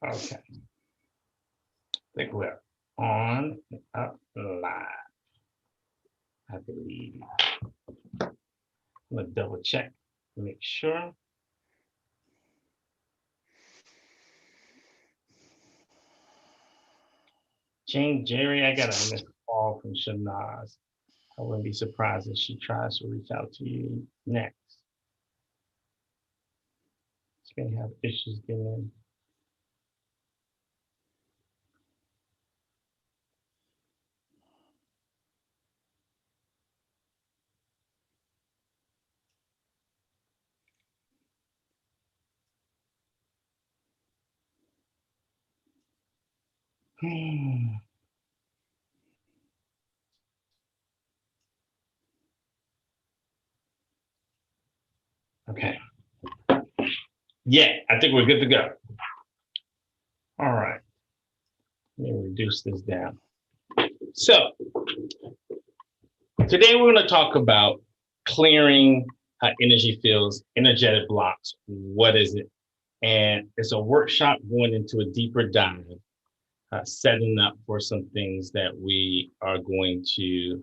Okay, I think we're on up live, I believe. I'm gonna double check, make sure. Jane Jerry, I got a missed call from Shanaz. I wouldn't be surprised if she tries to reach out to you next. She may have issues getting in. Okay. Yeah, I think we're good to go. All right. Let me reduce this down. So today we're going to talk about clearing energy fields, energetic blocks. What is it? And it's a workshop going into a deeper dive, setting up for some things that we are going to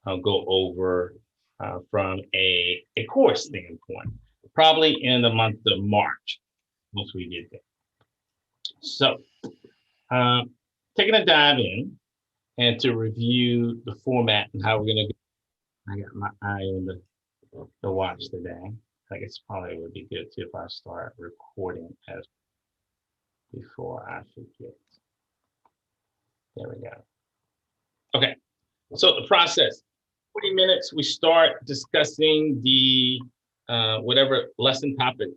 go over from a course standpoint, probably in the month of March once we get there. So taking a dive in and to review the format and how we're going to go. I got my eye on the watch today. I guess probably would be good too if I start recording as before I forget. There we go. Okay, so the process, 40 minutes, we start discussing the whatever lesson topic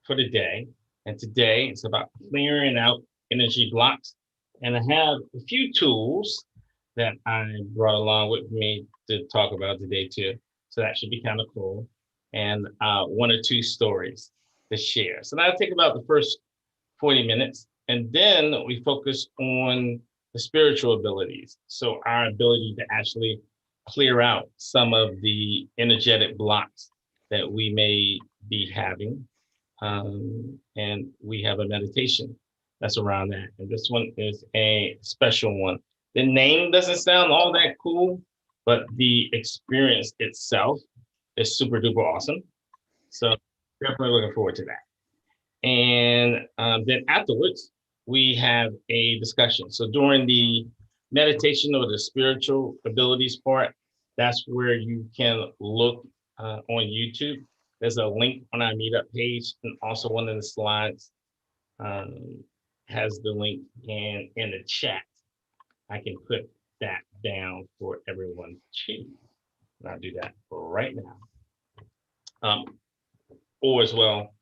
for the day. And today it's about clearing out energy blocks. And I have a few tools that I brought along with me to talk about today too. So that should be kind of cool. And one or two stories to share. So that'll take about the first 40 minutes. And then we focus on the spiritual abilities. So our ability to actually clear out some of the energetic blocks that we may be having. And we have a meditation that's around that. And this one is a special one. The name doesn't sound all that cool, but the experience itself is super duper awesome. So definitely looking forward to that. And then afterwards, we have a discussion. So during the meditation or the spiritual abilities part, that's where you can look on YouTube. There's a link on our meetup page, and also one of the slides has the link in the chat. I can put that down for everyone too. And I'll do that right now. Or as well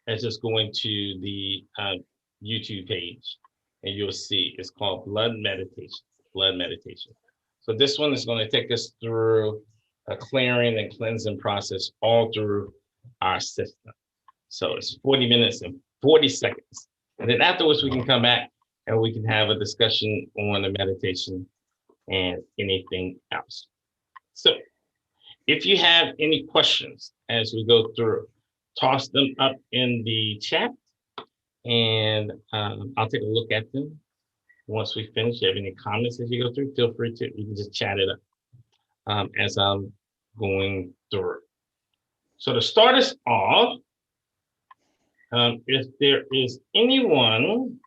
as just going to the YouTube page, and you'll see it's called Blood Meditation. Blood Meditation. So this one is going to take us through a clearing and cleansing process all through our system. So it's 40 minutes and 40 seconds. And then afterwards, we can come back and we can have a discussion on the meditation and anything else. So if you have any questions as we go through, toss them up in the chat and I'll take a look at them. Once we finish, if you have any comments as you go through, feel free to, you can just chat it up as I'm going through. So to start us off, if there is anyone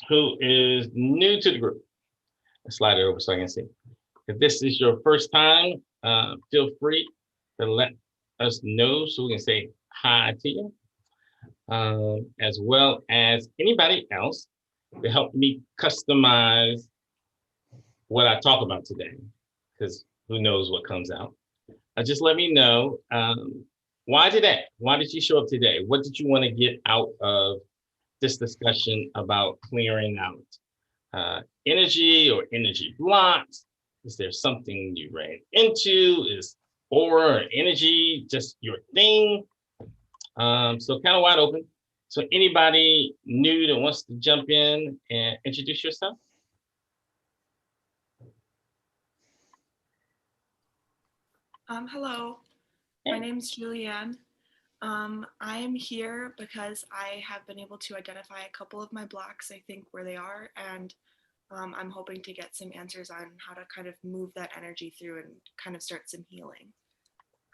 who is new to the group, I'll slide it over so I can see. If this is your first time, feel free to let us know so we can say hi to you, as well as anybody else to help me customize what I talk about today, because who knows what comes out. Just let me know why today? Why did you show up today? What did you want to get out of this discussion about clearing out energy or energy blocks? Is there something you ran into? Is aura or energy just your thing? So kind of wide open. So anybody new that wants to jump in and introduce yourself? Hello, my name is Julianne. I'm here because I have been able to identify a couple of my blocks, I think, where they are, and I'm hoping to get some answers on how to kind of move that energy through and kind of start some healing.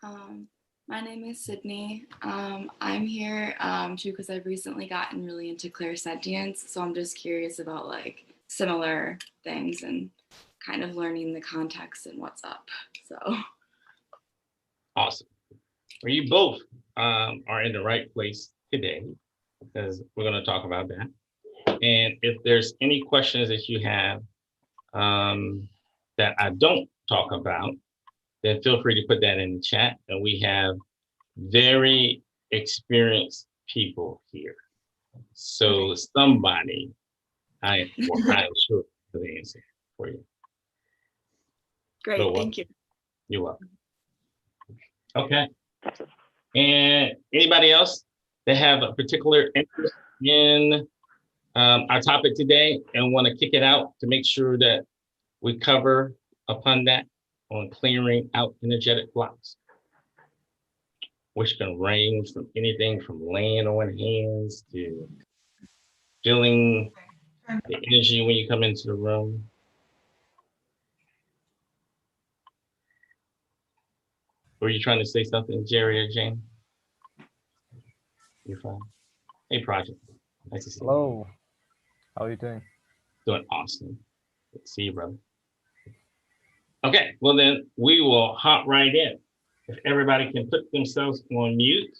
Um, my name is Sydney. I'm here too because I've recently gotten really into clairsentience, so I'm just curious about like similar things and kind of learning the context and what's up. So, Awesome. Well, you both are in the right place today because we're going to talk about that. And if there's any questions that you have that I don't talk about, then feel free to put that in the chat. And we have very experienced people here. So somebody, I'm sure for the answer for you. Great, thank you. You're welcome. Okay. And anybody else that have a particular interest in our topic today and want to kick it out to make sure that we cover upon that on clearing out energetic blocks, which can range from anything from laying on hands to feeling the energy when you come into the room. Were you trying to say something, Jerry or Jane? You're fine. Hey, Project. Nice to see you. Hello. How are you doing? Doing awesome. Good to see you, brother. Okay, well then we will hop right in. If everybody can put themselves on mute,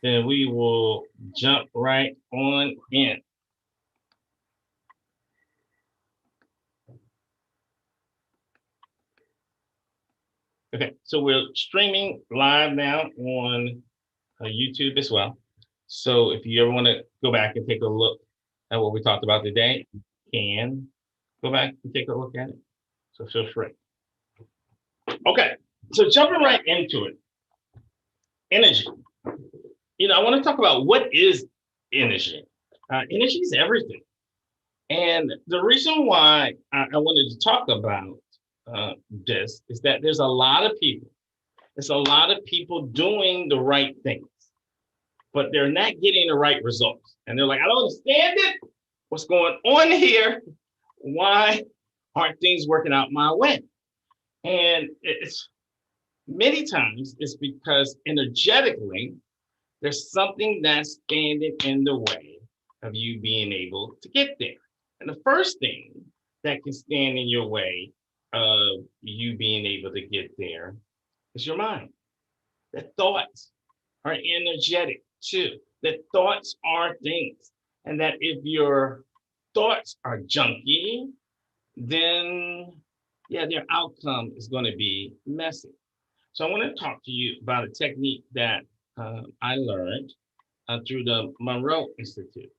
then we will jump right on in. Okay, so we're streaming live now on YouTube as well. So if you ever want to go back and take a look at what we talked about today, you can go back and take a look at it. So feel free. Okay, so jumping right into it. Energy. I want to talk about what is energy. Energy is everything. And the reason why I wanted to talk about this is that there's a lot of people. There's a lot of people doing the right things, but they're not getting the right results. And they're like, I don't understand it. What's going on here? Why aren't things working out my way? And it's many times it's because energetically, there's something that's standing in the way of you being able to get there. And the first thing that can stand in your way of you being able to get there is your mind. The thoughts are energetic too. The thoughts are things. And that if your thoughts are junky, then their outcome is going to be messy. So I want to talk to you about a technique that I learned through the Monroe Institute.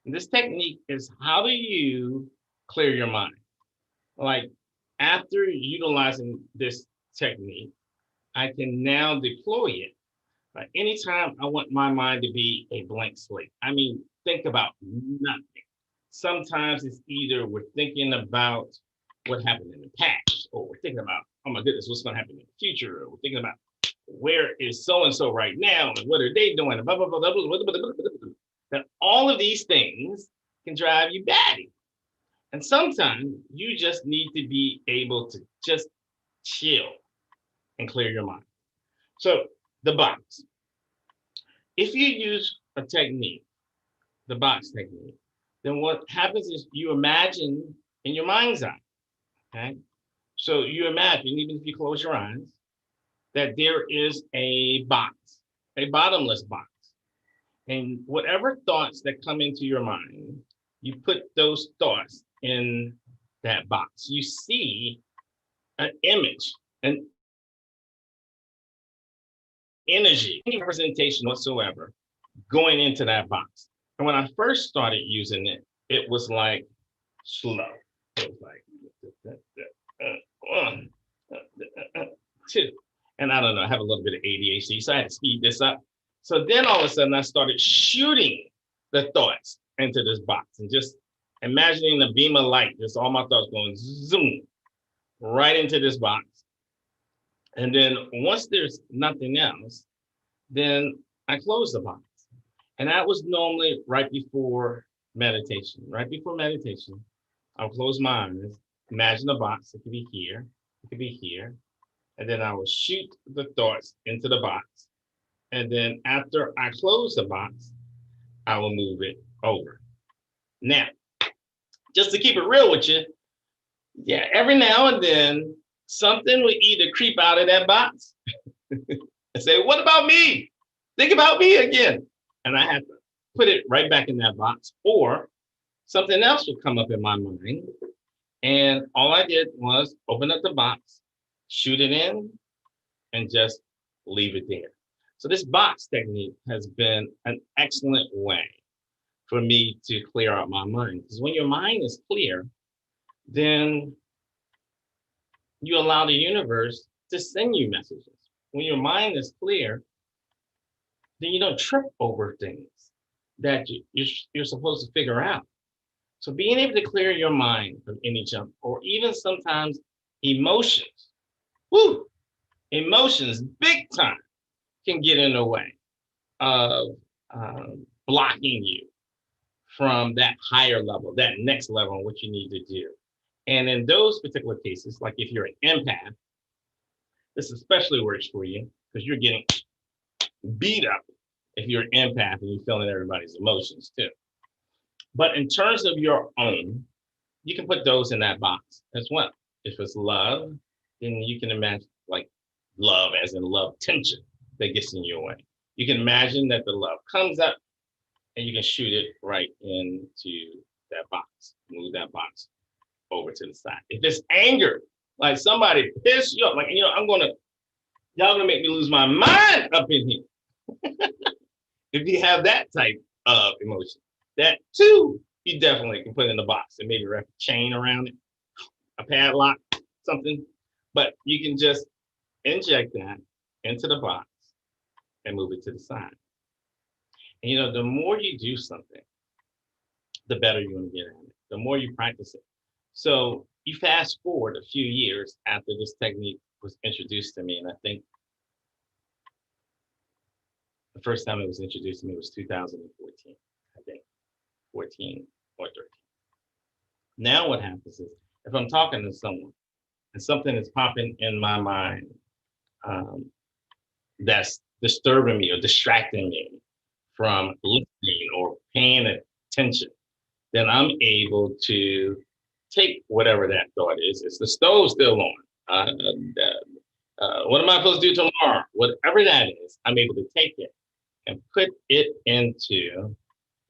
And this technique is how do you clear your mind? Like after utilizing this technique, I can now deploy it anytime I want my mind to be a blank slate. I mean, think about nothing. Sometimes it's either we're thinking about what happened in the past, or we're thinking about, oh my goodness, what's going to happen in the future, or we're thinking about where is so and so right now, and what are they doing, blah, blah, blah, blah, blah, blah, blah, blah, blah. That all of these things can drive you batty. And sometimes you just need to be able to just chill and clear your mind. So the box. If you use a technique, the box technique, then what happens is you imagine in your mind's eye, okay? So you imagine, even if you close your eyes, that there is a box, a bottomless box. And whatever thoughts that come into your mind, you put those thoughts in that box. You see an image, an energy, any representation whatsoever going into that box. And when I first started using it, it was like slow. It was like 1, 2. And I don't know, I have a little bit of ADHD, so I had to speed this up. So then all of a sudden I started shooting the thoughts into this box and just imagining a beam of light, just all my thoughts going zoom right into this box. And then once there's nothing else, then I close the box. And that was normally right before meditation. Right before meditation, I'll close my eyes, imagine a box. It could be here, it could be here. And then I will shoot the thoughts into the box. And then after I close the box, I will move it over. Now, just to keep it real with you, yeah, every now and then something will either creep out of that box and say, what about me? Think about me again. And I have to put it right back in that box, or something else will come up in my mind. And all I did was open up the box, shoot it in, and just leave it there. So this box technique has been an excellent way for me to clear out my mind. Because when your mind is clear, then you allow the universe to send you messages. When your mind is clear, then you don't trip over things that you're supposed to figure out. So being able to clear your mind of any junk, or even sometimes emotions, emotions big time can get in the way of blocking you from that higher level, that next level, what you need to do. And in those particular cases, like if you're an empath, this especially works for you because you're getting beat up if you're an empath and you're feeling everybody's emotions too. But in terms of your own, you can put those in that box as well. If it's love, then you can imagine like love as in love tension that gets in your way. You can imagine that the love comes up and you can shoot it right into that box, move that box over to the side. If it's anger, like somebody pissed you off, like, y'all gonna make me lose my mind up in here. If you have that type of emotion, that too, you definitely can put in the box and maybe wrap a chain around it, a padlock, something. But you can just inject that into the box and move it to the side. And the more you do something, the better you're gonna get at it, the more you practice it. So you fast forward a few years after this technique was introduced to me, and I think the first time it was introduced to me was 2014, I think, 14 or 13. Now what happens is, if I'm talking to someone and something is popping in my mind that's disturbing me or distracting me from listening or paying attention, then I'm able to take whatever that thought is. It's the stove still on. What am I supposed to do tomorrow? Whatever that is, I'm able to take it and put it into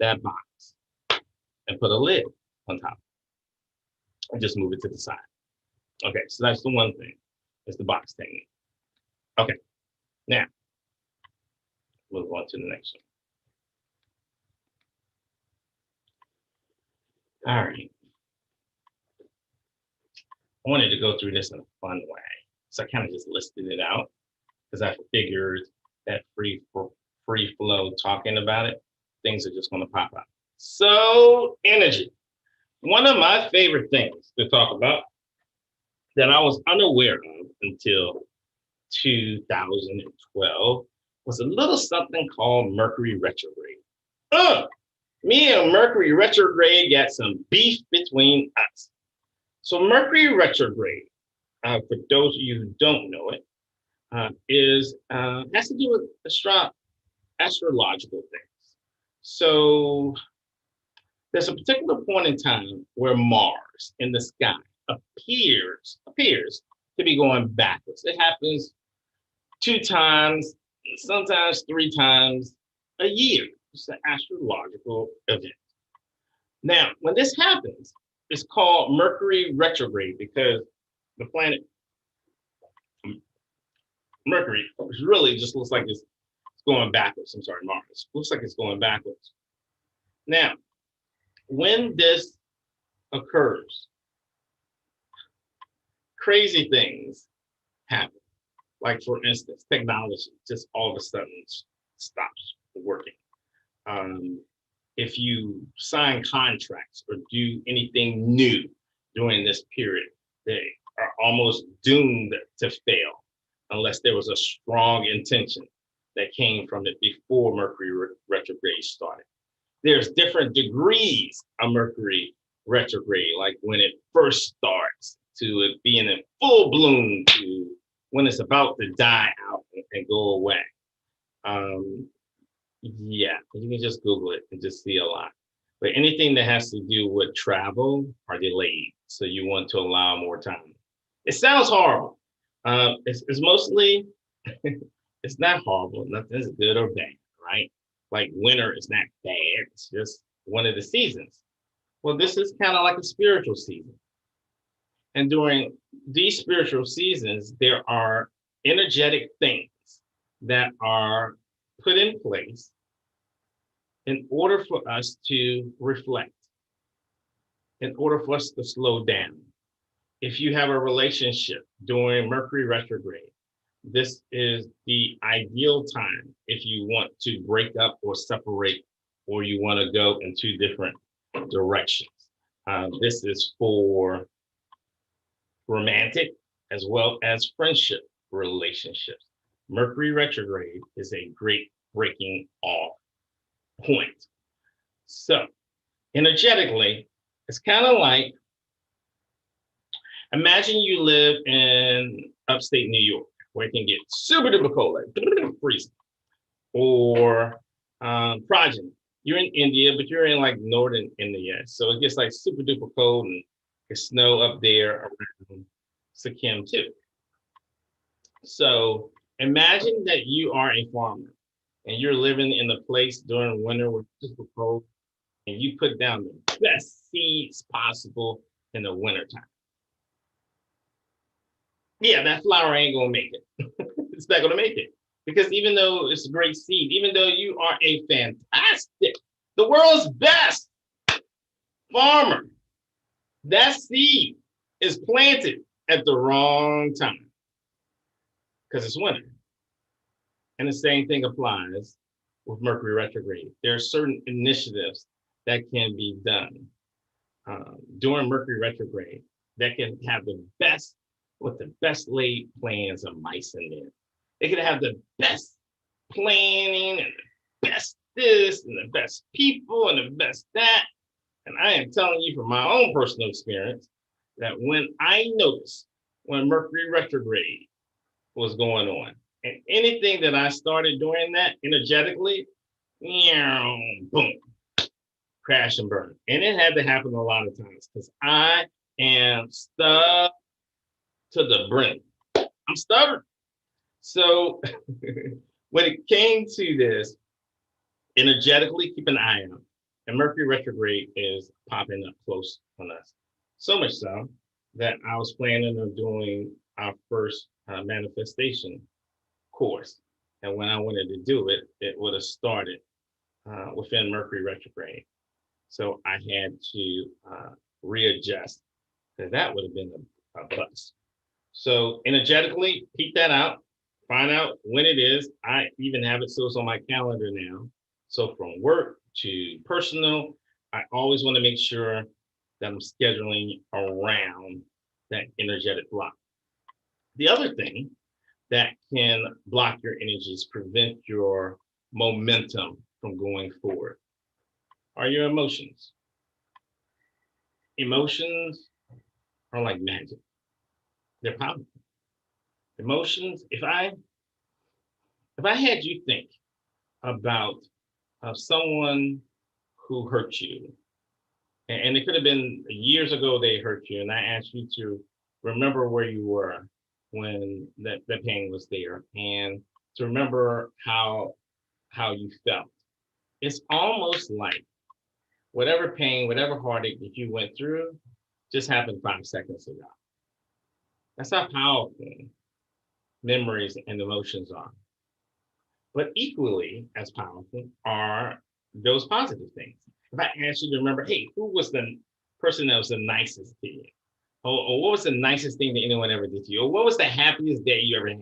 that box and put a lid on top and just move it to the side. Okay, so that's the one thing. It's the box technique. Okay, now move on to the next one. All right. I wanted to go through this in a fun way. So I kind of just listed it out because I figured that free flow talking about it, things are just going to pop up. So energy. One of my favorite things to talk about that I was unaware of until 2012 was a little something called Mercury retrograde. Me and Mercury retrograde got some beef between us. So Mercury retrograde, for those of you who don't know it, has to do with astrological things. So there's a particular point in time where Mars in the sky appears to be going backwards. It happens 2 times, sometimes 3 times a year. It's an astrological event. Now, when this happens, it's called Mercury retrograde because the planet Mercury really just looks like it's going backwards. I'm sorry, Mars. Looks like it's going backwards. Now, when this occurs, crazy things happen. Like, for instance, technology just all of a sudden stops working. If you sign contracts or do anything new during this period, they are almost doomed to fail unless there was a strong intention that came from it before Mercury retrograde started. There's different degrees of Mercury retrograde, like when it first starts to it being in full bloom to when it's about to die out and go away. Yeah, you can just Google it and just see a lot. But anything that has to do with travel are delayed. So you want to allow more time. It sounds horrible. It's mostly, it's not horrible. Nothing is good or bad, right? Like winter is not bad. It's just one of the seasons. Well, this is kind of like a spiritual season. And during these spiritual seasons, there are energetic things that are put in place in order for us to reflect, in order for us to slow down. If you have a relationship during Mercury retrograde, this is the ideal time if you want to break up or separate, or you want to go in two different directions. This is for romantic as well as friendship relationships. Mercury retrograde is a great breaking off point. So energetically, it's kind of like, imagine you live in upstate New York, where it can get super duper cold, like freezing. Or progeny, you're in India, but you're in like northern India, so it gets like super duper cold and it's snow up there around Sikkim too. So imagine that you are a farmer and you're living in a place during winter where it's super cold, and you put down the best seeds possible in the wintertime. Yeah, that flower ain't gonna make it. It's not gonna make it. Because even though it's a great seed, even though you are a fantastic, the world's best farmer, that seed is planted at the wrong time because it's winter. And the same thing applies with Mercury retrograde. There are certain initiatives that can be done during Mercury retrograde that can have the best, with the best laid plans of mice in there. They could have the best planning and the best this and the best people and the best that. And I am telling you from my own personal experience that when I noticed when Mercury retrograde was going on, and anything that I started doing that energetically, boom, crash and burn. And it had to happen a lot of times because I am stuck to the brim. I'm stubborn. So when it came to this, energetically keep an eye out. And Mercury retrograde is popping up close on us. So much so that I was planning on doing our first manifestation course. And when I wanted to do it, it would have started within Mercury retrograde. So I had to readjust, because that would have been a bust. So energetically, keep that out. Find out when it is. I even have it so it's on my calendar now. So from work to personal, I always want to make sure that I'm scheduling around that energetic block. The other thing that can block your energies, prevent your momentum from going forward, are your emotions. Emotions are like magic. They're powerful. Emotions, if I had you think about someone who hurt you, and it could have been years ago they hurt you, and I asked you to remember where you were when that pain was there, and to remember how you felt. It's almost like whatever pain, whatever heartache that you went through just happened 5 seconds ago. That's how powerful memories and emotions are. But equally as powerful are those positive things. If I ask you to remember, hey, who was the person that was the nicest to you? Or what was the nicest thing that anyone ever did to you? Or what was the happiest day you ever had?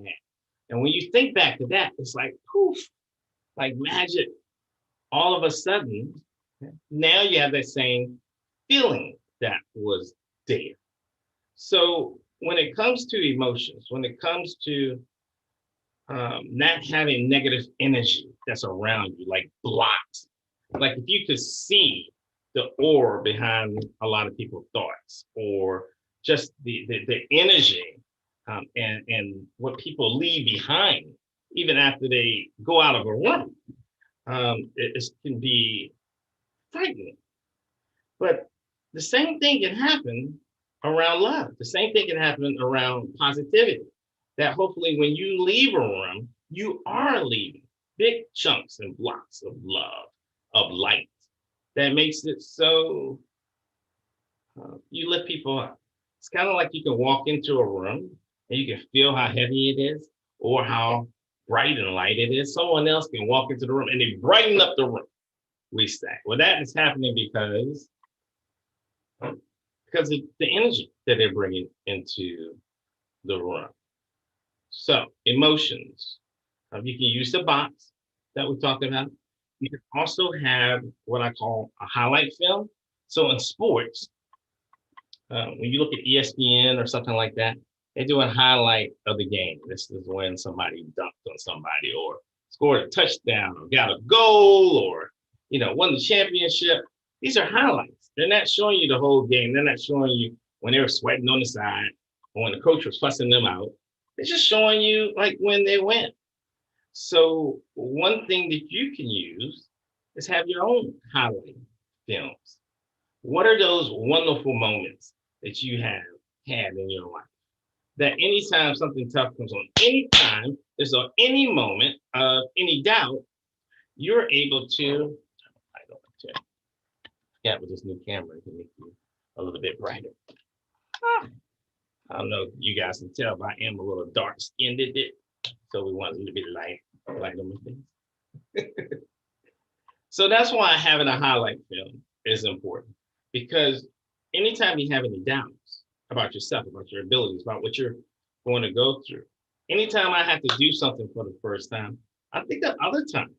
And when you think back to that, it's like poof, like magic. All of a sudden, now you have that same feeling that was there. So when it comes to emotions, when it comes to not having negative energy that's around you, like blocks. Like if you could see the aura behind a lot of people's thoughts, or just the energy and what people leave behind, even after they go out of a room, it can be frightening. But the same thing can happen around love. The same thing can happen around positivity. That hopefully when you leave a room, you are leaving big chunks and blocks of love, of light. That makes it so you lift people up. It's kind of like you can walk into a room and you can feel how heavy it is or how bright and light it is. Someone else can walk into the room and they brighten up the room. We say, well, that is happening because of the energy that they're bringing into the room. So emotions, you can use the box that we talked about. You can also have what I call a highlight film. So in sports, when you look at ESPN or something like that, they do a highlight of the game. This is when somebody dunked on somebody or scored a touchdown or got a goal or, won the championship. These are highlights. They're not showing you the whole game. They're not showing you when they were sweating on the side or when the coach was fussing them out. They're just showing you like when they win. So one thing that you can use is have your own highlight films. What are those wonderful moments that you have had in your life? That anytime something tough comes on, anytime there's any moment of any doubt, you're able to, with this new camera, it can make you a little bit brighter. I don't know if you guys can tell, but I am a little dark skinned, so we want a little bit light on my things. So that's why having a highlight film is important, because anytime you have any doubts about yourself, about your abilities, about what you're going to go through, anytime I have to do something for the first time, I think of other times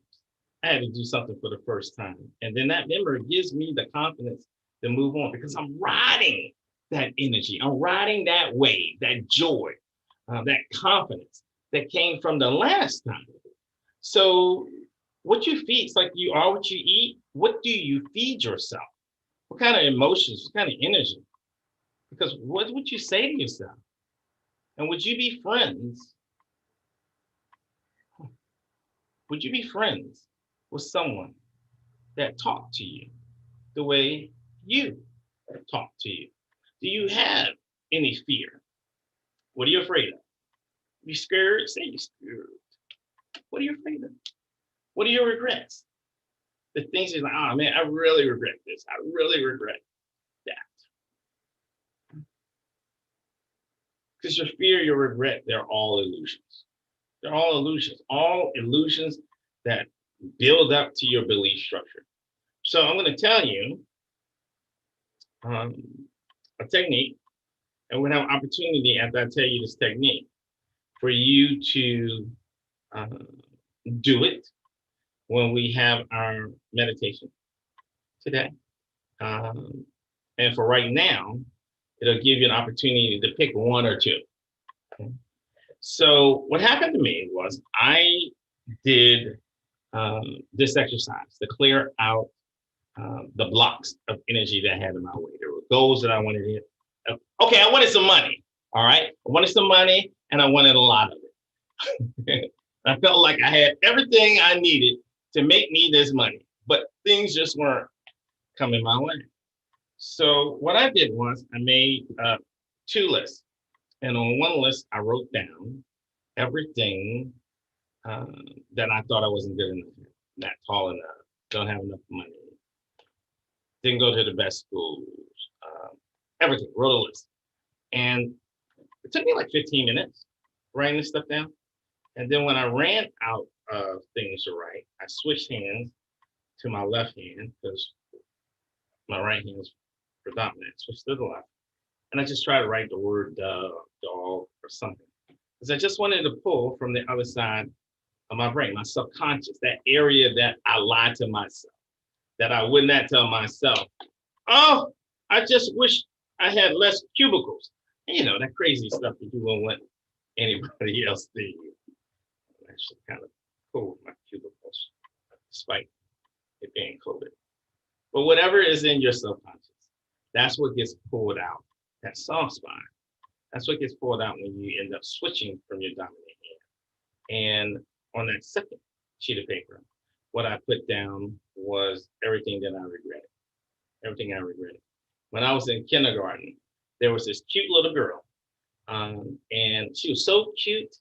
I had to do something for the first time. And then that memory gives me the confidence to move on because I'm riding that energy. I'm riding that wave, that joy, that confidence that came from the last time. So what you feed, it's like you are what you eat. What do you feed yourself? What kind of emotions, what kind of energy? Because what would you say to yourself? And would you be friends? Would you be friends with someone that talked to you the way you talk to you? Do you have any fear? What are you afraid of? You scared? Say you're scared. What are you afraid of? What are your regrets? The things you're like, oh man, I really regret this. I really regret that. Because your fear, your regret, they're all illusions. They're all illusions that build up to your belief structure. So I'm going to tell you a technique, and we're going to have an opportunity after I tell you this technique for you to do it when we have our meditation today. And for right now, it'll give you an opportunity to pick one or two. Okay? So what happened to me was I did this exercise to clear out the blocks of energy that I had in my way. There were goals that I wanted to hit. Okay, I wanted some money. All right. I wanted some money and I wanted a lot of it. I felt like I had everything I needed to make me this money, but things just weren't coming my way. So what I did was I made two lists. And on one list, I wrote down everything that I thought I wasn't good enough, not tall enough, don't have enough money, didn't go to the best schools, everything, wrote a list. And it took me like 15 minutes writing this stuff down. And then when I ran out of things to write, I switched hands to my left hand because my right hand was predominant, switched to the left. And I just tried to write the word dog or something. Because I just wanted to pull from the other side of my brain, my subconscious, that area that I lied to myself, that I would not tell myself, oh, I just wish I had less cubicles. And, that crazy stuff that you won't want anybody else to do. actually kind of cool with my cubicles, despite it being COVID. But whatever is in your subconscious, that's what gets pulled out. That soft spot. That's what gets pulled out when you end up switching from your dominant hand. And on that second sheet of paper, what I put down was everything that I regretted. Everything I regretted. When I was in kindergarten, there was this cute little girl. And she was so cute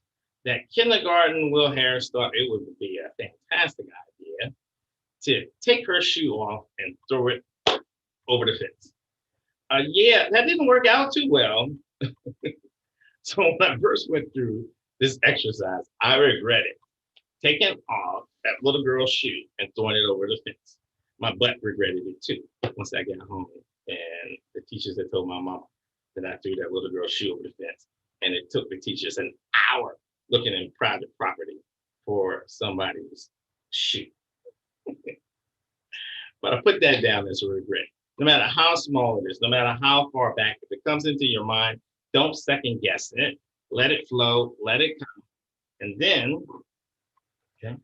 that kindergarten Will Harris thought it would be a fantastic idea to take her shoe off and throw it over the fence. Yeah, that didn't work out too well. So when I first went through this exercise, I regretted taking off that little girl's shoe and throwing it over the fence. My butt regretted it too once I got home. And the teachers had told my mom that I threw that little girl's shoe over the fence. And it took the teachers an hour looking in private property for somebody's shoe. But I put that down as a regret. No matter how small it is, no matter how far back, if it comes into your mind, don't second guess it. Let it flow, let it come. And then, okay,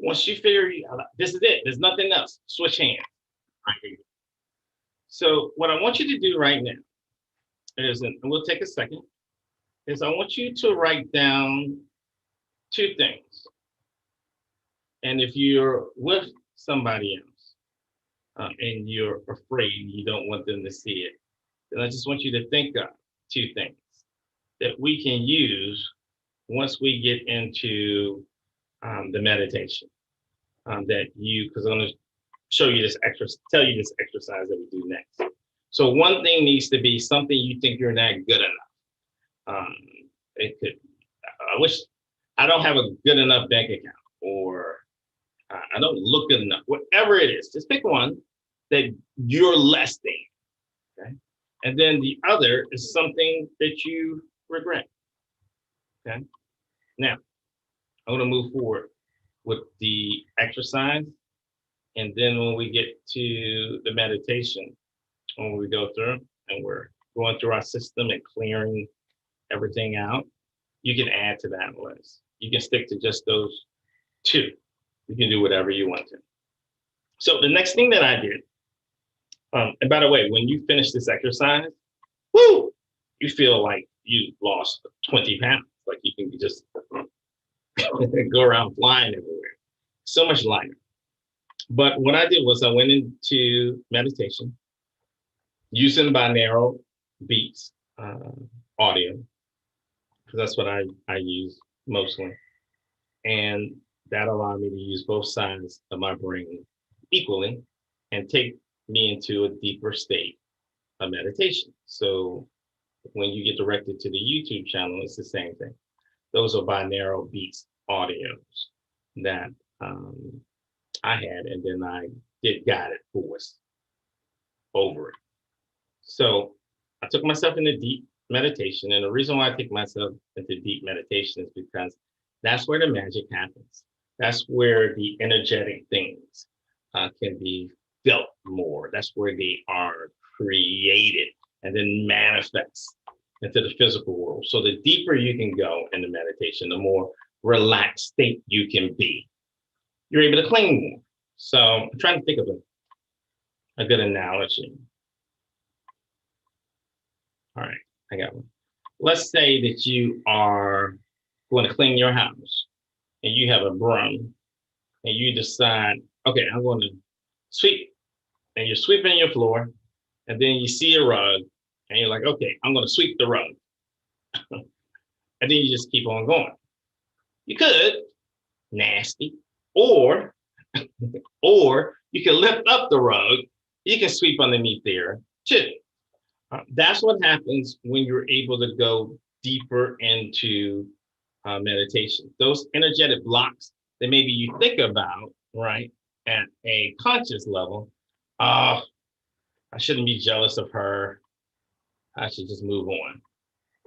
once you figure out this is it, there's nothing else, switch hands. Right. So what I want you to do right now is, and we'll take a second, is I want you to write down two things. And if you're with somebody else, and you're afraid you don't want them to see it, then I just want you to think of two things that we can use once we get into the meditation. Because I'm going to show you this tell you this exercise that we do next. So one thing needs to be something you think you're not good enough. I wish I don't have a good enough bank account, or I don't look good enough, whatever it is, just pick one that you're less than, okay? And then the other is something that you regret, okay? Now, I'm gonna move forward with the exercise. And then when we get to the meditation, when we go through and we're going through our system and clearing everything out, you can add to that list. You can stick to just those two. You can do whatever you want to. So the next thing that I did, and by the way, when you finish this exercise, woo, you feel like you lost 20 pounds. Like you can just go around flying everywhere. So much lighter. But what I did was I went into meditation using binaural beats audio, because that's what I use mostly. And that allowed me to use both sides of my brain equally and take me into a deeper state of meditation. So when you get directed to the YouTube channel, it's the same thing. Those are binaural beats audios that I had, and then I did guided course over it. So I took myself into deep meditation. And the reason why I take myself into deep meditation is because that's where the magic happens. That's where the energetic things can be felt more. That's where they are created and then manifest into the physical world. So the deeper you can go in the meditation, the more relaxed state you can be. You're able to cling more. So I'm trying to think of a good analogy. All right, I got one. Let's say that you are going to clean your house and you have a broom and you decide, okay, I'm going to sweep, and you're sweeping your floor, and then you see a rug and you're like, okay, I'm going to sweep the rug. And then you just keep on going. You could, nasty, or you can lift up the rug. You can sweep underneath there too. That's what happens when you're able to go deeper into meditation. Those energetic blocks that maybe you think about, right, at a conscious level, I shouldn't be jealous of her. I should just move on.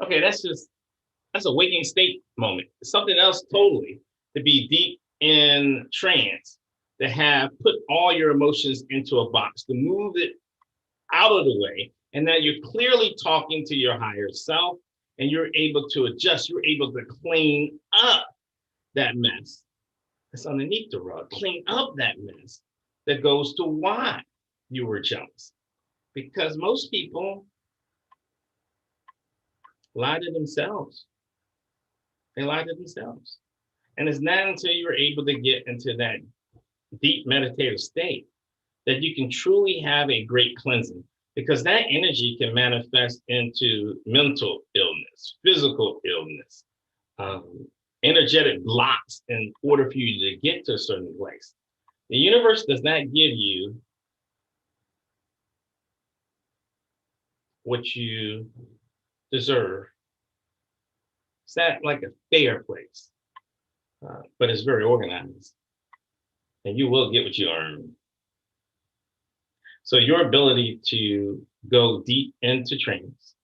Okay, that's a waking state moment. It's something else totally, to be deep in trance, to have put all your emotions into a box, to move it out of the way. And now you're clearly talking to your higher self, and you're able to adjust. You're able to clean up that mess that's underneath the rug, clean up that mess that goes to why you were jealous. Because most people lie to themselves. They lie to themselves. And it's not until you're able to get into that deep meditative state that you can truly have a great cleansing, because that energy can manifest into mental illness, physical illness, energetic blocks in order for you to get to a certain place. The universe does not give you what you deserve. It's not like a fair place, but it's very organized, and you will get what you earn. So your ability to go deep into trance,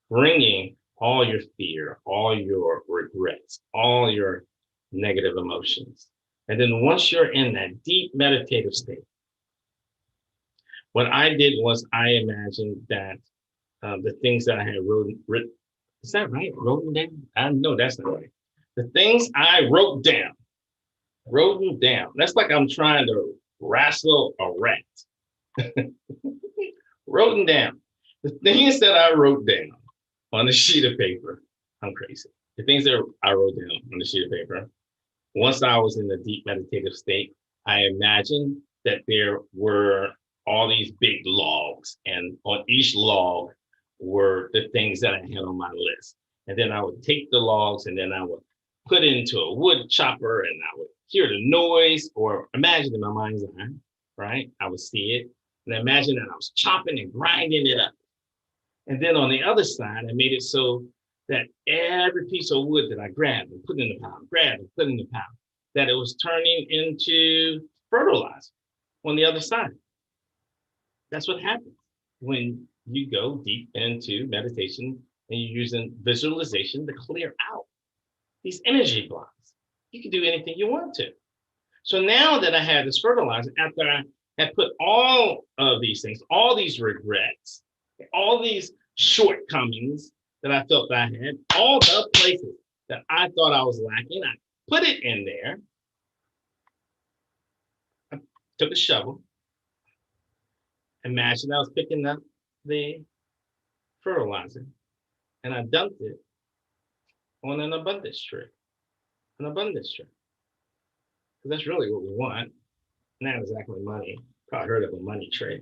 bringing all your fear, all your regrets, all your negative emotions. And then once you're in that deep meditative state, what I did was I imagined that the things that I had written, is that right? Wrote them down? I know that's not right. The things I wrote them down. That's like I'm trying to wrestle a rat. Wrote them down. The things that I wrote down on a sheet of paper, I'm crazy. The things that I wrote down on a sheet of paper, once I was in the deep meditative state, I imagined that there were all these big logs, and on each log were the things that I had on my list. And then I would take the logs and then I would put it into a wood chopper, and I would hear the noise, or imagine in my mind's eye, right? I would see it and imagine that I was chopping and grinding it up. And then on the other side, I made it so that every piece of wood that I grabbed and put in the pile, that it was turning into fertilizer on the other side. That's what happens when you go deep into meditation and you're using visualization to clear out these energy blocks. You can do anything you want to. So now that I had this fertilizer, after I had put all of these things, all these regrets, all these shortcomings that I felt that I had, all the places that I thought I was lacking, I put it in there. I took a shovel. Imagine I was picking up the fertilizer, and I dumped it on an abundance tree. Because that's really what we want. Not exactly money. Probably heard of a money tree.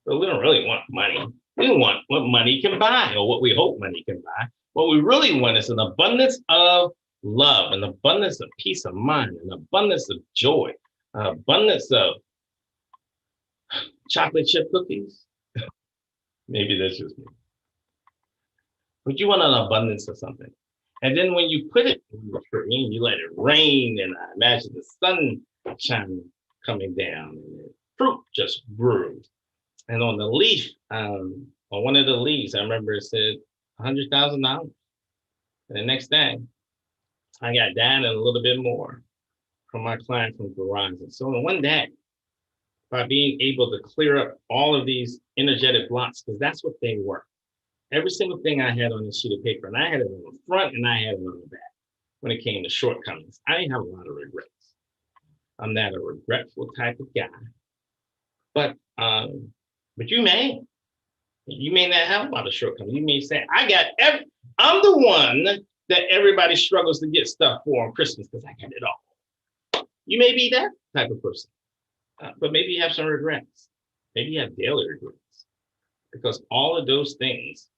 But we don't really want money. We want what money can buy, or what we hope money can buy. What we really want is an abundance of love, an abundance of peace of mind, an abundance of joy, an abundance of chocolate chip cookies. Maybe that's just me. But you want an abundance of something. And then when you put it in the tree and you let it rain, and I imagine the sun shining coming down, and the fruit just grew. And on the leaf, on one of the leaves, I remember it said $100,000. And the next day, I got that and a little bit more from my client from Verizon. So in one day, by being able to clear up all of these energetic blocks, because that's what they were. Every single thing I had on a sheet of paper, and I had it on the front and I had it on the back when it came to shortcomings. I didn't have a lot of regrets. I'm not a regretful type of guy. But you may not have a lot of shortcomings. You may say, I'm the one that everybody struggles to get stuff for on Christmas because I got it all. You may be that type of person. But maybe you have some regrets. Maybe you have daily regrets, because all of those things,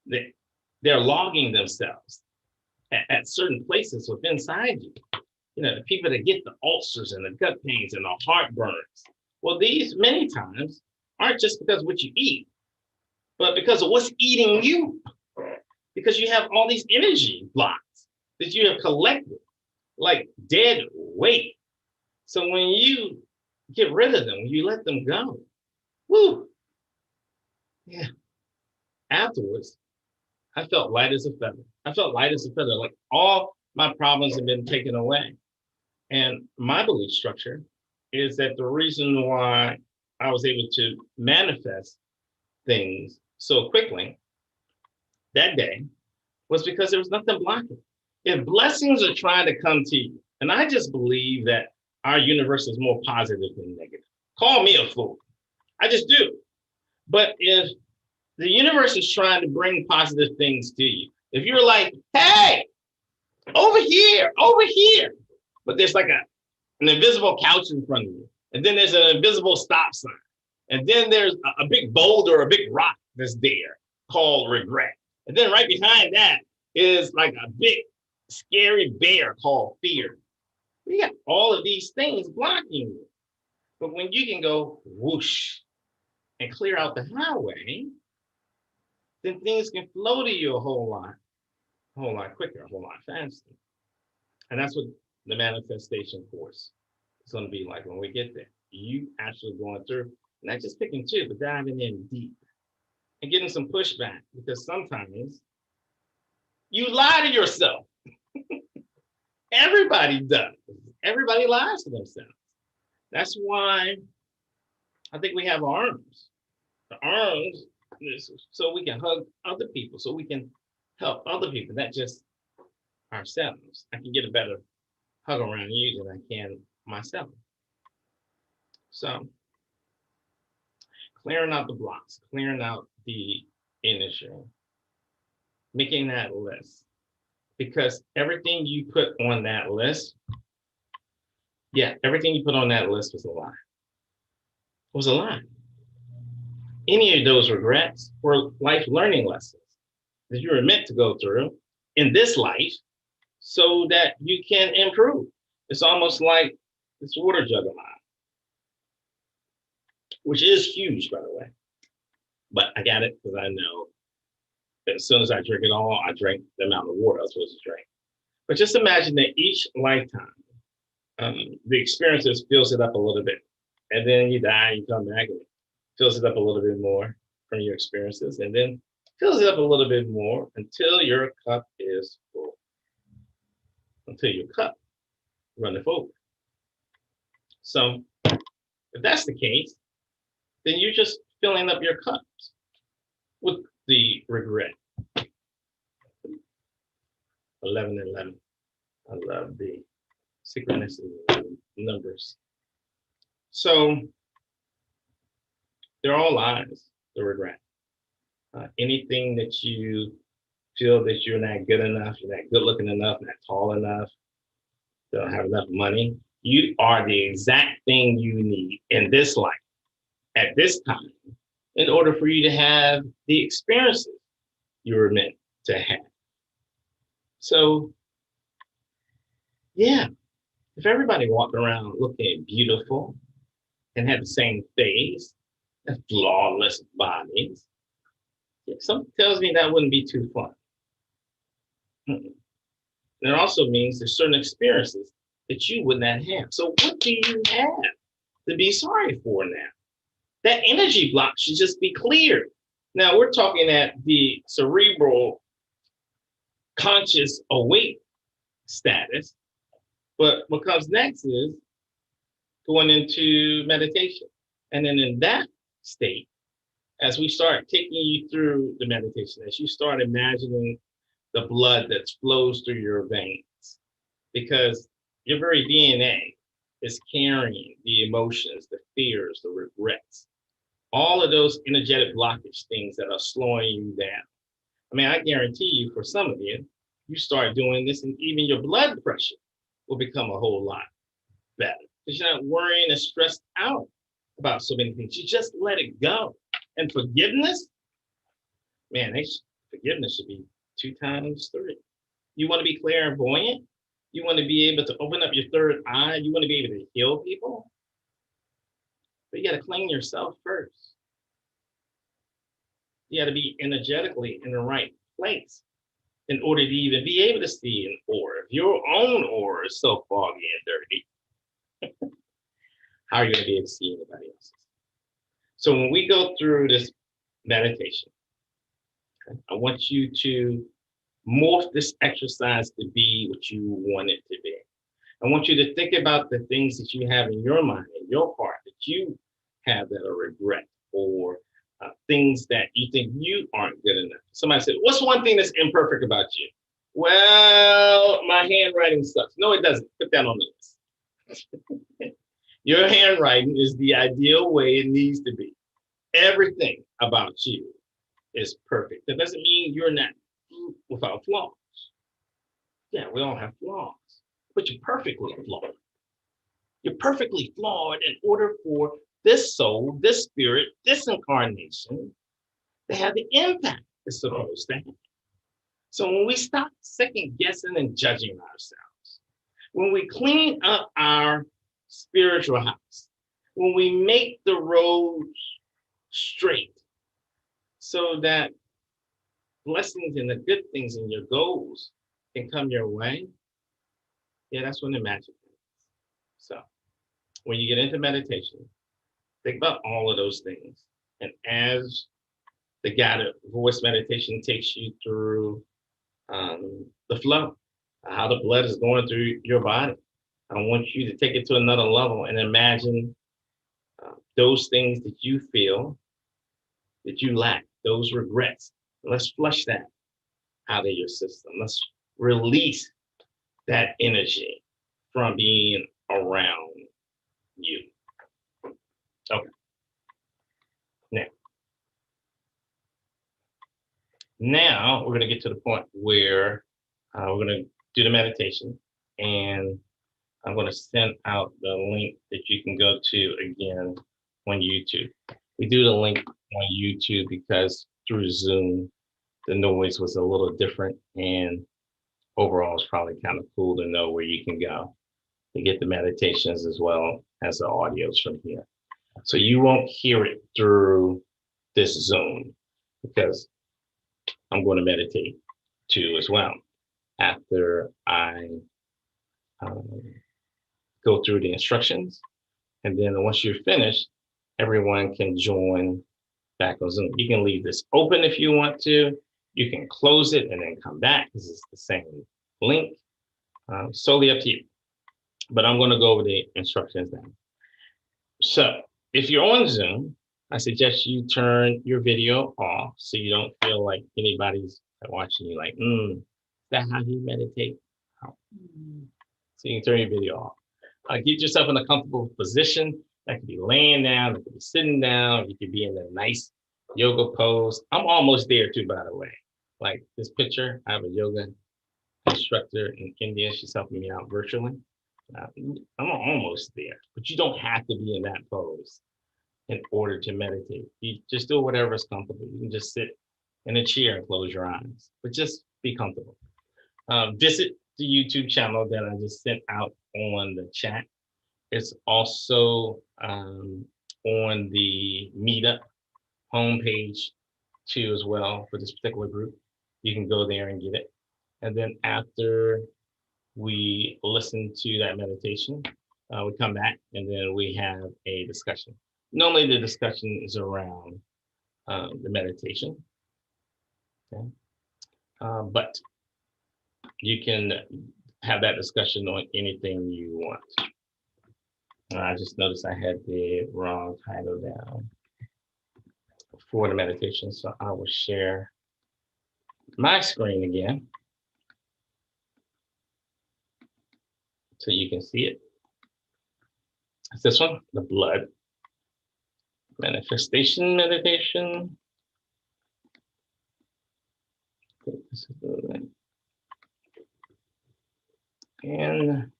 they're logging themselves at certain places within inside you. You know, the people that get the ulcers and the gut pains and the heartburns. Well, these many times aren't just because of what you eat, but because of what's eating you. Because you have all these energy blocks that you have collected, like dead weight. So when you get rid of them, when you let them go, woo, yeah. Afterwards, I felt light as a feather. Like all my problems have been taken away. And my belief structure is that the reason why I was able to manifest things so quickly that day was because there was nothing blocking. If blessings are trying to come to you, And I just believe that our universe is more positive than negative. Call me a fool. I just do. But if the universe is trying to bring positive things to you, if you're like, hey, over here, but there's like an invisible couch in front of you, and then there's an invisible stop sign, and then there's a big boulder, a big rock that's there called regret. And then right behind that is like a big scary bear called fear. We got all of these things blocking you. But when you can go whoosh and clear out the highway, then things can flow to you a whole lot quicker, a whole lot faster. And that's what the manifestation force is going to be like when we get there. You actually going through, not just picking two, but diving in deep and getting some pushback, because sometimes you lie to yourself. Everybody does. Everybody lies to themselves. That's why I think we have arms. The arms is so we can hug other people, so we can help other people, not just ourselves. I can get a better hug around you than I can myself. So clearing out the blocks, clearing out the energy, making that list. Because everything you put on that list, everything you put on that list was a lie. It was a lie. Any of those regrets were life learning lessons that you were meant to go through in this life so that you can improve. It's almost like this water jug of mine, which is huge, by the way. But I got it because I know as soon as I drink it all, I drank the amount of water I was supposed to drink. But just imagine that each lifetime, the experiences fills it up a little bit. And then you die, you come back, and it fills it up a little bit more from your experiences, and then fills it up a little bit more until your cup is full. Until your cup runneth over. So if that's the case, then you're just filling up your cups with the regret. 11 and 11. I love the synchronicity of numbers. So they're all lies, the regret. Anything that you feel that you're not good enough, you're not good looking enough, not tall enough, don't have enough money, you are the exact thing you need in this life at this time in order for you to have the experiences you were meant to have. So, yeah, if everybody walked around looking beautiful and had the same face, and flawless bodies, something tells me that wouldn't be too fun. It also means there's certain experiences that you would not have. So what do you have to be sorry for now? That energy block should just be cleared. Now we're talking at the cerebral conscious awake status, but what comes next is going into meditation. And then in that state, as we start taking you through the meditation, as you start imagining the blood that flows through your veins, because your very DNA is carrying the emotions, the fears, the regrets, all of those energetic blockage things that are slowing you down. I mean, I guarantee you, for some of you, you start doing this and even your blood pressure will become a whole lot better because you're not worrying and stressed out about so many things. You just let it go. And forgiveness, man, forgiveness should be 2 times 3. You want to be clairvoyant? You want to be able to open up your third eye? You want to be able to heal people? But you got to clean yourself first. You got to be energetically in the right place in order to even be able to see an aura. If your own aura is so foggy and dirty, how are you going to be able to see anybody else's? So when we go through this meditation, I want you to morph this exercise to be what you want it to be. I want you to think about the things that you have in your mind, in your heart, that you have that are regret, or things that you think you aren't good enough. Somebody said, what's one thing that's imperfect about you? Well, my handwriting sucks. No, it doesn't. Put that on the list. Your handwriting is the ideal way it needs to be. Everything about you is perfect. That doesn't mean you're not without flaws. Yeah, we all have flaws, but you're perfectly flawed. You're perfectly flawed in order for this soul, this spirit, this incarnation to have the impact it's supposed to have. So when we stop second guessing and judging ourselves, when we clean up our spiritual house, when we make the roads straight so that blessings and the good things and your goals can come your way, yeah, that's when the magic is. So when you get into meditation, think about all of those things. And as the guided voice meditation takes you through the flow, how the blood is going through your body, I want you to take it to another level and imagine those things that you feel that you lack, those regrets. Let's flush that out of your system. Let's release that energy from being around you. Okay. Now we're going to get to the point where we're going to do the meditation, and I'm going to send out the link that you can go to again on YouTube. We do the link on YouTube because through Zoom, the noise was a little different, and overall it's probably kind of cool to know where you can go to get the meditations as well as the audios from here. So you won't hear it through this Zoom because I'm going to meditate too as well after I go through the instructions. And then once you're finished, everyone can join back on Zoom. You can leave this open if you want to. You can close it and then come back because it's the same link. Solely up to you. But I'm going to go over the instructions now. So if you're on Zoom, I suggest you turn your video off so you don't feel like anybody's watching you like, is that how you meditate? Oh. So you can turn your video off. Get yourself in a comfortable position. That could be laying down, that could be sitting down, you could be in a nice yoga pose. I'm almost there too, by the way. Like this picture, I have a yoga instructor in India. She's helping me out virtually. I'm almost there, but you don't have to be in that pose in order to meditate. You just do whatever's comfortable. You can just sit in a chair and close your eyes, but just be comfortable. Visit the YouTube channel that I just sent out on the chat. It's also on the Meetup homepage too as well for this particular group. You can go there and get it. And then after we listen to that meditation, we come back and then we have a discussion. Normally the discussion is around the meditation, okay? But you can have that discussion on anything you want. I just noticed I had the wrong title down for the meditation, so I will share my screen again so you can see it. It's this one, the blood manifestation meditation. This is the link. And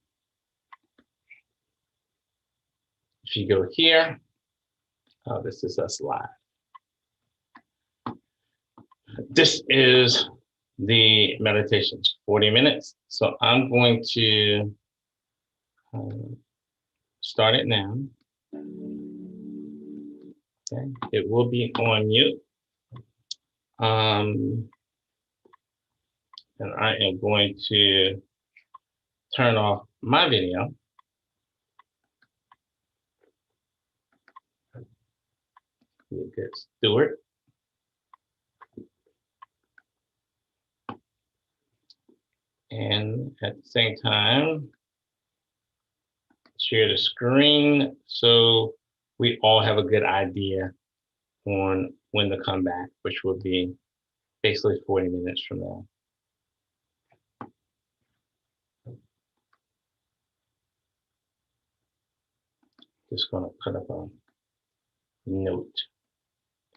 if you go here, this is us live. This is the meditations, 40 minutes. So I'm going to start it now. Okay, it will be on mute. And I am going to turn off my video. Be a good steward. And at the same time, share the screen so we all have a good idea on when to come back, which will be basically 40 minutes from now. Just gonna put up a note.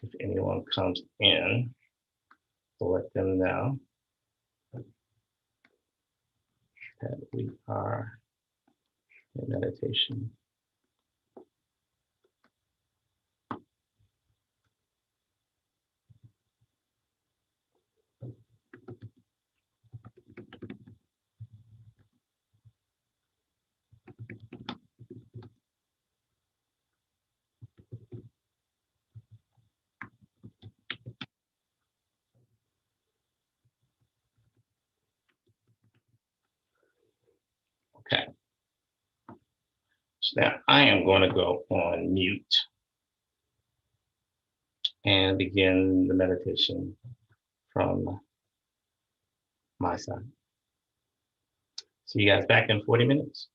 If anyone comes in, to let them know that we are in meditation. Okay. So now I am going to go on mute and begin the meditation from my side. See you guys back in 40 minutes.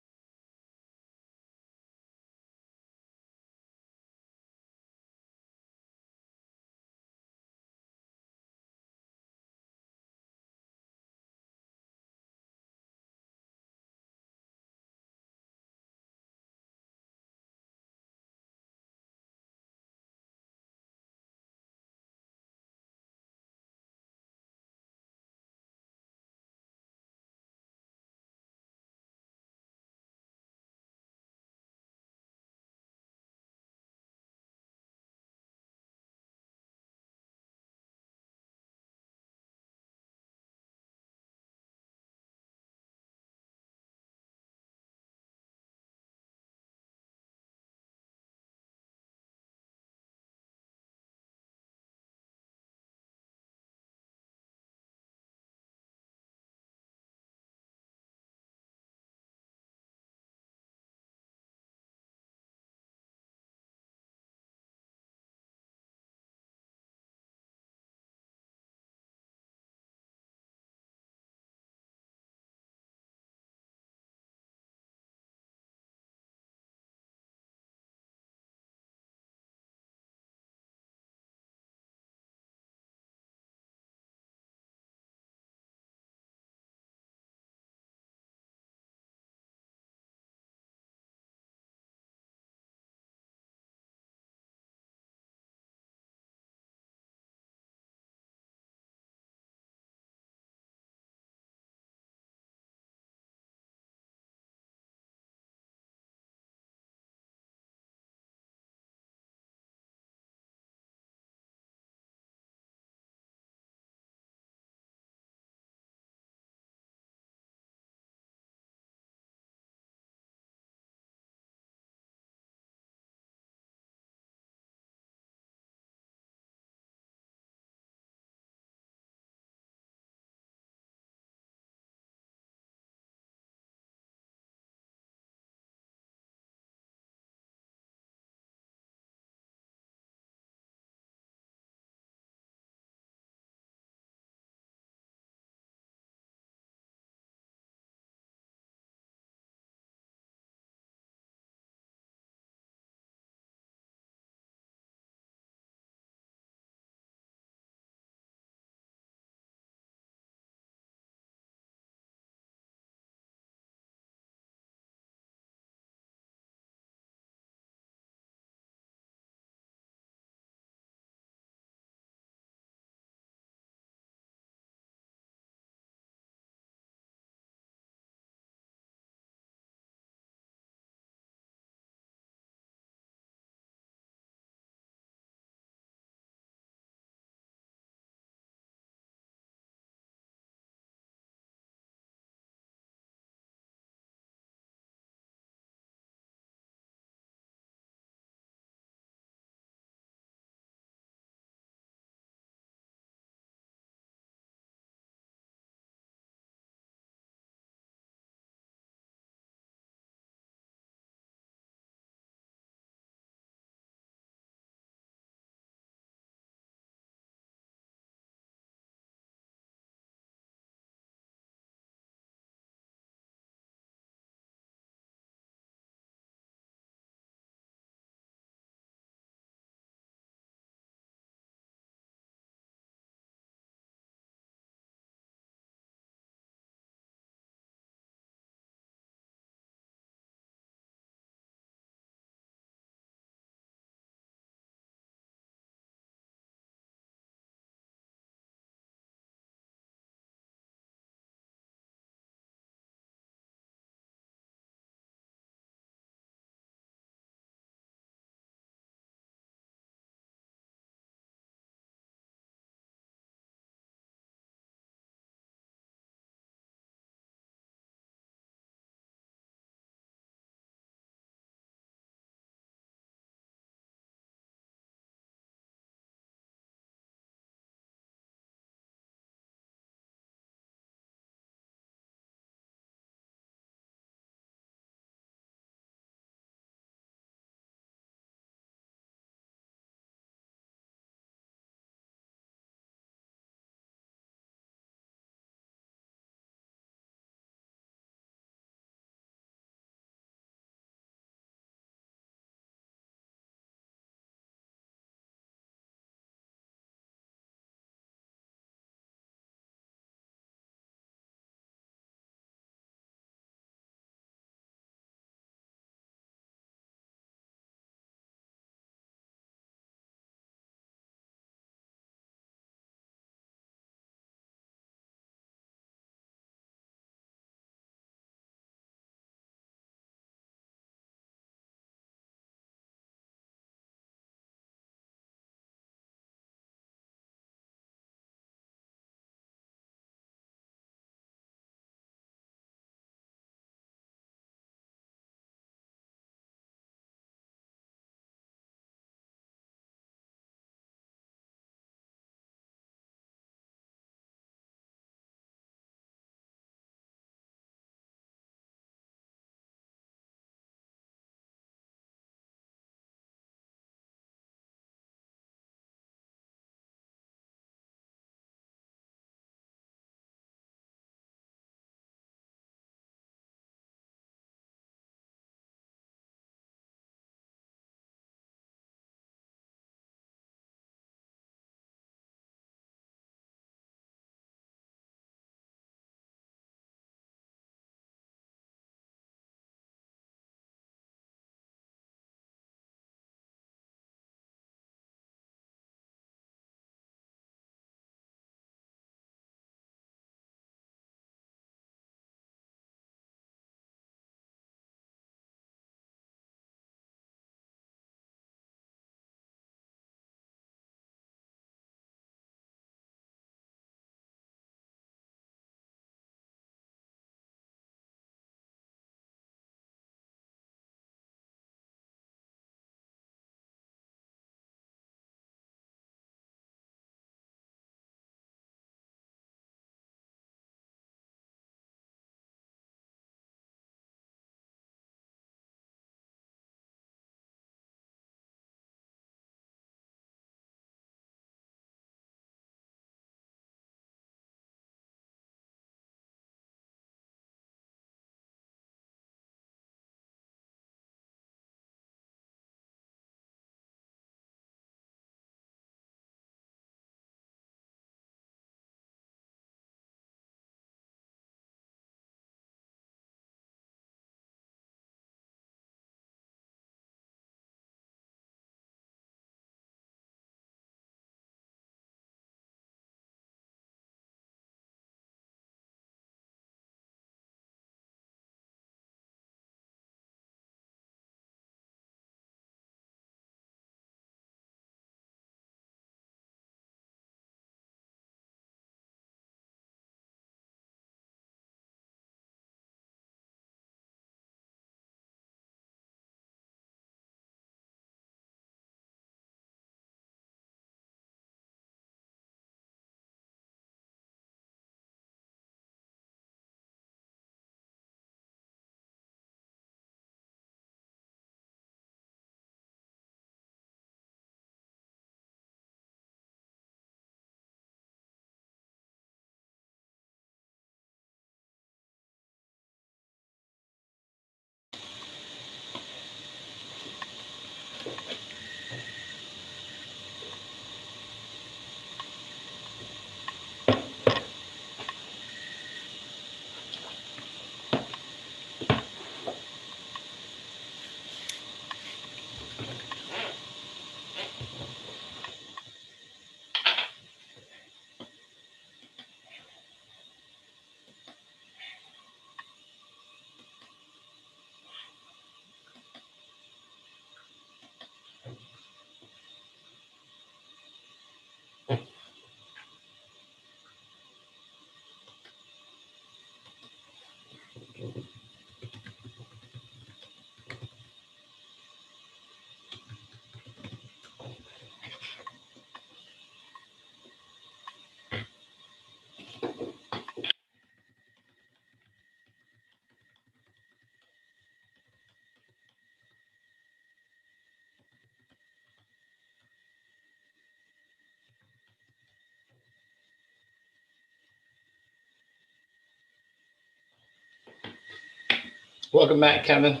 Welcome back, Kevin.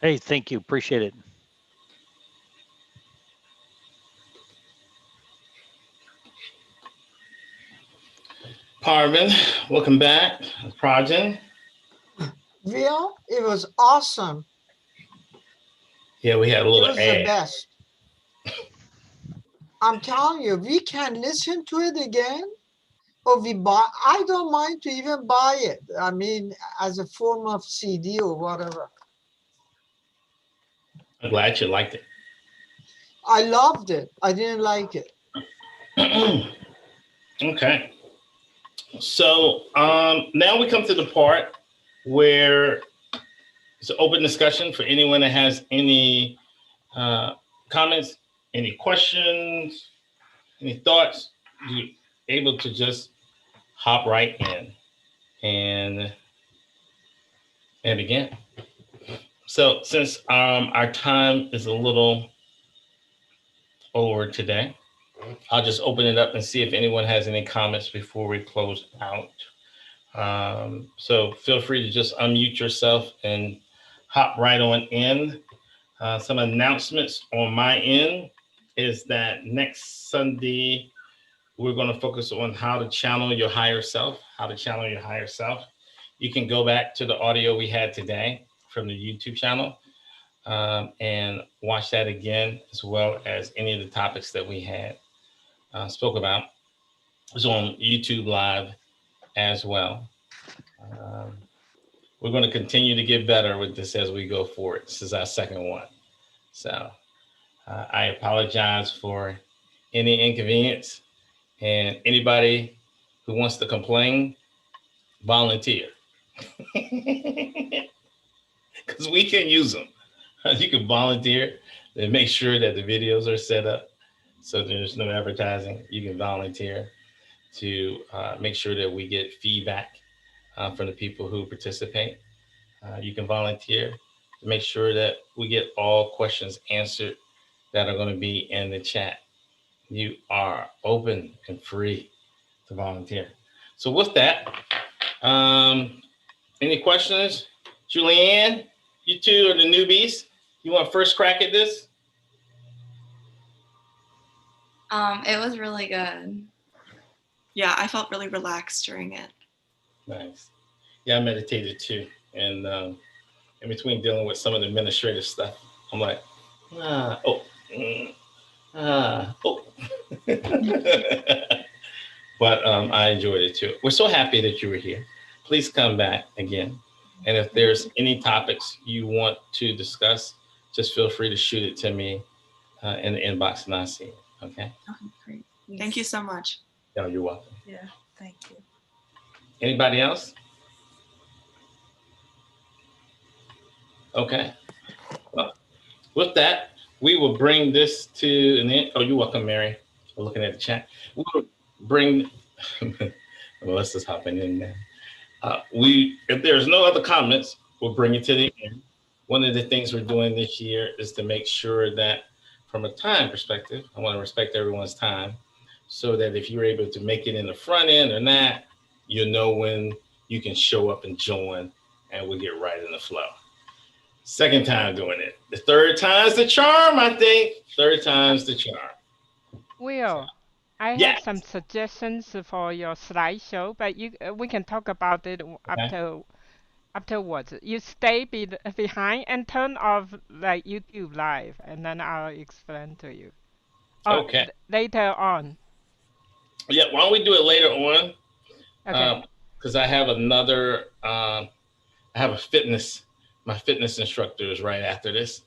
Hey, thank you. Appreciate it. Parvin, welcome back. Prajan. Via, it was awesome. Yeah, we had a It little was the ad. best. I'm telling you, we can listen to it again, or we buy. I don't mind to even buy it. I mean, as a form of CD or whatever. I'm glad you liked it. I loved it. I didn't like it. Okay. So now we come to the part where it's an open discussion for anyone that has any comments, any questions, any thoughts. You're able to just hop right in and begin. So since our time is a little over today, I'll just open it up and see if anyone has any comments before we close out. So feel free to just unmute yourself and hop right on in. Some announcements on my end is that next Sunday, we're going to focus on how to channel your higher self, You can go back to the audio we had today from the YouTube channel and watch that again, as well as any of the topics that we had spoke about. It's on YouTube Live as well. We're going to continue to get better with this as we go forward. This is our second one. So I apologize for any inconvenience, and anybody who wants to complain, volunteer. Because we can use them. You can volunteer and make sure that the videos are set up so there's no advertising. You can volunteer to make sure that we get feedback from the people who participate. You can volunteer to make sure that we get all questions answered that are going to be in the chat. You are open and free to volunteer. So with that, any questions? Julianne, you two are the newbies. You want first crack at this? It was really good. Yeah, I felt really relaxed during it. Nice. Yeah, I meditated too. And in between dealing with some of the administrative stuff, I'm like, oh. But I enjoyed it too. We're so happy that you were here. Please come back again. And if there's any topics you want to discuss, just feel free to shoot it to me in the inbox and I'll see it. Okay? Okay, great. Thank you so much. No, you're welcome. Yeah, thank you. Anybody else? Okay. Well, with that, we will bring this to an end. Oh, you're welcome, Mary. We're looking at the chat. We will bring, Melissa's hopping in there. If there's no other comments, we'll bring it to the end. One of the things we're doing this year is to make sure that from a time perspective, I want to respect everyone's time so that if you're able to make it in the front end or not, you'll know when you can show up and join and we'll get right in the flow. Second time doing it. The third time's the charm, I think. Third time's the charm. Will, I Yes. have some suggestions for your slideshow, but we can talk about it afterwards. You stay behind and turn off like YouTube Live, and then I'll explain to you. Okay. Later on. Yeah, why don't we do it later on? Okay. Because I have another, I have a fitness, my fitness instructor is right after this.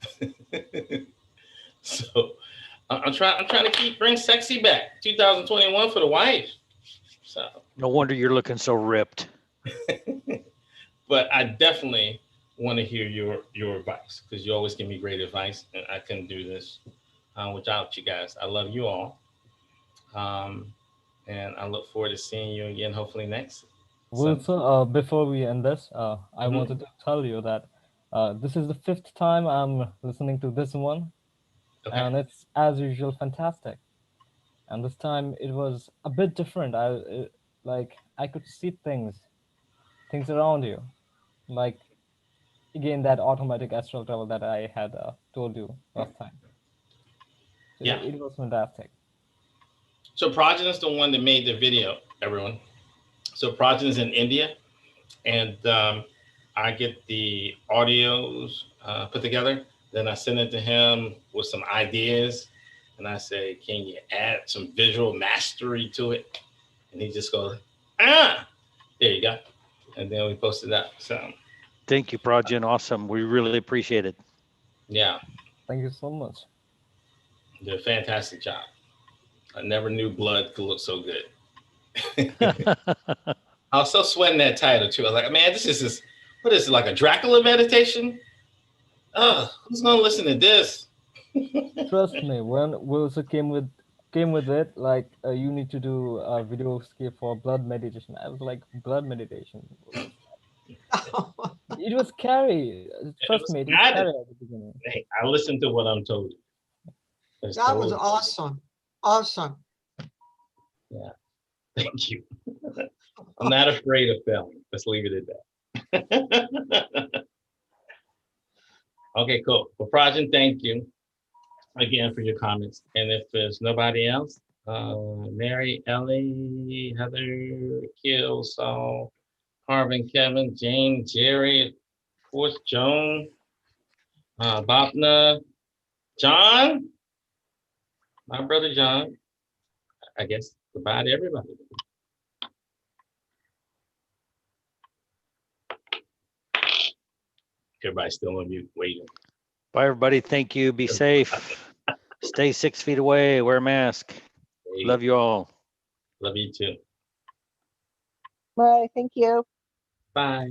So I'm trying to bring sexy back. 2021 for the wife. So No wonder you're looking so ripped. but I definitely want to hear your advice because you always give me great advice and I couldn't do this without you guys. I love you all. And I look forward to seeing you again, hopefully next. Wilson, before we end this, I Mhm. wanted to tell you that this is the 5th time I'm listening to this one, Okay. and it's as usual fantastic. And this time it was a bit different. I could see things things around you, like again that automatic astral travel that I had told you last time. So Yeah. it was fantastic. So Prajan is the one that made the video, everyone. So Prajan is in India, and I get the audios put together. Then I send it to him with some ideas, and I say, "Can you add some visual mastery to it?" And he just goes, "Ah, there you go." And then we post it up. So Thank you, Prajan. Awesome. We really appreciate it. yeah, Thank you so much. you did a fantastic job. I never knew blood could look so good. I was so sweating that title too. I was like, man, this is what is it, like a Dracula meditation? Oh, who's gonna listen to this? Trust me, when Wilson came with it, like you need to do a video script for blood meditation. I was like, blood meditation. It was scary. Trust me, it was scary at the beginning. Hey, I listened to what I'm told. It's That was totally- awesome. Awesome. Thank you. I'm not afraid of failing. Let's leave it at that. Okay, cool. Well, Prajan, thank you again for your comments. And if there's nobody else, Mary, Ellie, Heather, Kill, Saul, Harvin, Kevin, Jane, Jerry, of course, Joan, Bapna, John, my brother John. I guess goodbye to everybody. Everybody's still on mute, waiting. Bye, everybody. Thank you. Be safe. Stay 6 feet away. Wear a mask. Love you all. Love you too. Bye. Thank you. Bye.